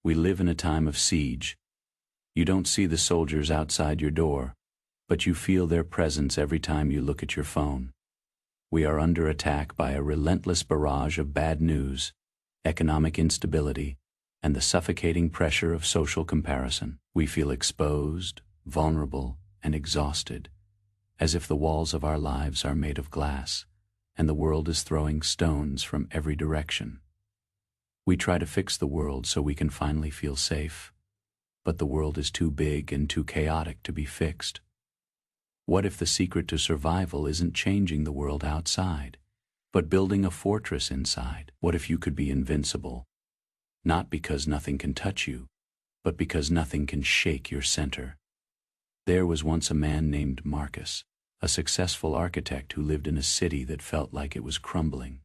We live in a time of siege. You don't see the soldiers outside your door, but you feel their presence every time you look at your phone. We are under attack by a relentless barrage of bad news, economic instability, and the suffocating pressure of social comparison. We feel exposed, vulnerable, and exhausted, as if the walls of our lives are made of glass, and the world is throwing stones from every direction. We try to fix the world so we can finally feel safe, but the world is too big and too chaotic to be fixed. What if the secret to survival isn't changing the world outside, but building a fortress inside? What if you could be invincible, not because nothing can touch you, but because nothing can shake your center? There was once a man named Marcus, a successful architect who lived in a city that felt like it was crumbling.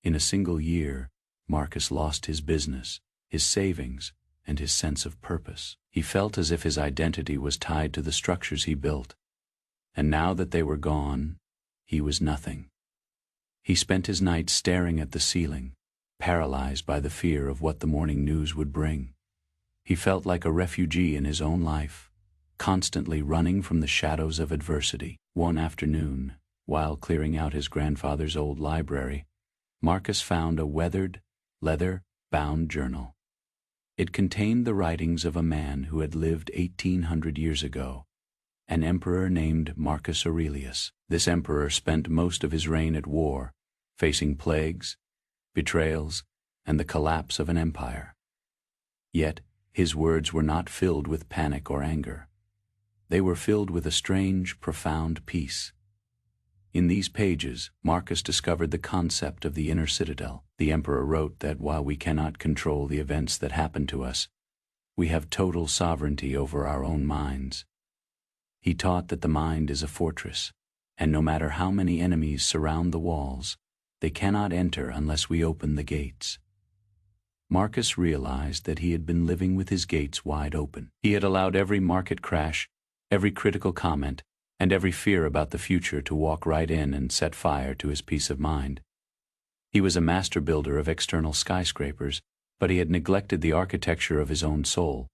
In a single year, Marcus lost his business, his savings, and his sense of purpose. He felt as if his identity was tied to the structures he built. And now that they were gone, he was nothing. He spent his nights staring at the ceiling, paralyzed by the fear of what the morning news would bring. He felt like a refugee in his own life, constantly running from the shadows of adversity. One afternoon, while clearing out his grandfather's old library, Marcus found a weathered, leather-bound journal. It contained the writings of a man who had lived 1800 years ago, an emperor named Marcus Aurelius. This emperor spent most of his reign at war, facing plagues, betrayals, and the collapse of an empire. Yet, his words were not filled with panic or anger. They were filled with a strange, profound peace. In these pages, Marcus discovered the concept of the inner citadel. The emperor wrote that while we cannot control the events that happen to us, we have total sovereignty over our own minds. He taught that the mind is a fortress, and no matter how many enemies surround the walls, they cannot enter unless we open the gates. Marcus realized that he had been living with his gates wide open. He had allowed every market crash, every critical comment, and every fear about the future to walk right in and set fire to his peace of mind. He was a master builder of external skyscrapers, but he had neglected the architecture of his own soul.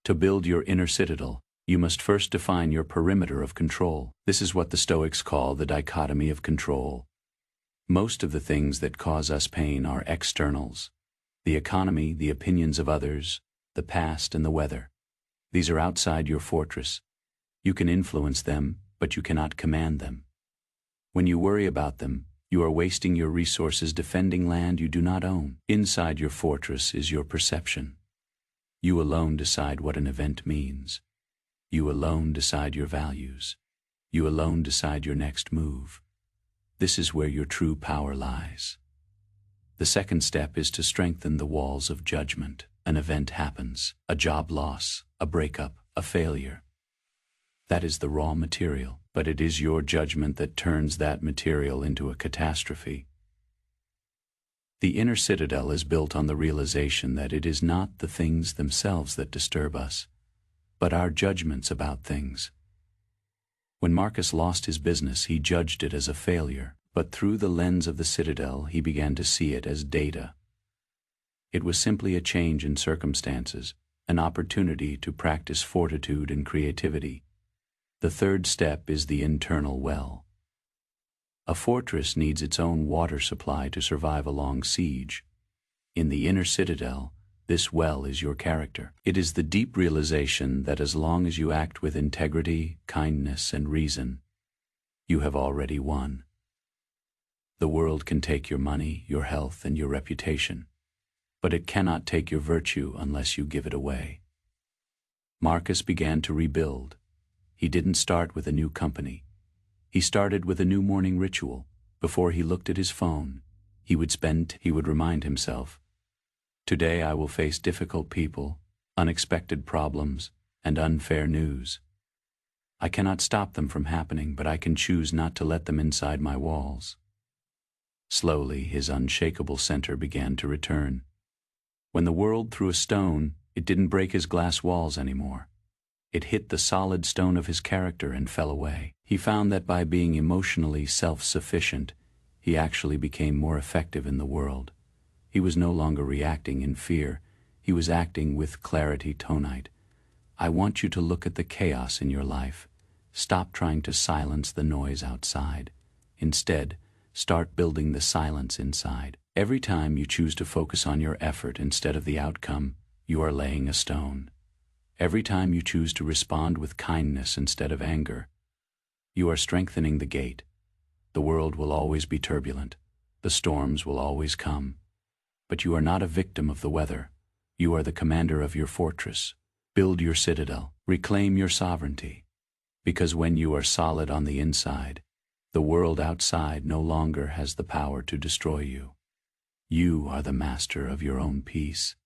To build your inner citadel, you must first define your perimeter of control. This is what the Stoics call the dichotomy of control. Most of the things that cause us pain are externals: the economy, the opinions of others, the past, and the weather. These are outside your fortress. You can influence them, but you cannot command them. When you worry about them, you are wasting your resources defending land you do not own. Inside your fortress is your perception. You alone decide what an event means. You alone decide your values. You alone decide your next move. This is where your true power lies. The second step is to strengthen the walls of judgment. An event happens, a job loss, a breakup, a failure. That is the raw material, but it is your judgment that turns that material into a catastrophe. The inner citadel is built on the realization that it is not the things themselves that disturb us, but our judgments about things. When Marcus lost his business, he judged it as a failure, but through the lens of the citadel, he began to see it as data. It was simply a change in circumstances, an opportunity to practice fortitude and creativity. The third step is the internal well. A fortress needs its own water supply to survive a long siege. In the inner citadel, this well is your character. It is the deep realization that as long as you act with integrity, kindness, and reason, you have already won. The world can take your money, your health, and your reputation, but it cannot take your virtue unless you give it away. Marcus began to rebuild. He didn't start with a new company. He started with a new morning ritual. Before he looked at his phone, he would remind himself, "Today I will face difficult people, unexpected problems, and unfair news. I cannot stop them from happening, but I can choose not to let them inside my walls." Slowly, his unshakable center began to return. When the world threw a stone, it didn't break his glass walls anymore. It hit the solid stone of his character and fell away. He found that by being emotionally self-sufficient, he actually became more effective in the world. He was no longer reacting in fear. He was acting with clarity tonite. I want you to look at the chaos in your life. Stop trying to silence the noise outside. Instead, start building the silence inside. Every time you choose to focus on your effort instead of the outcome, you are laying a stone. Every time you choose to respond with kindness instead of anger, you are strengthening the gate. The world will always be turbulent. The storms will always come. But you are not a victim of the weather. You are the commander of your fortress. Build your citadel. Reclaim your sovereignty. Because when you are solid on the inside, the world outside no longer has the power to destroy you. You are the master of your own peace.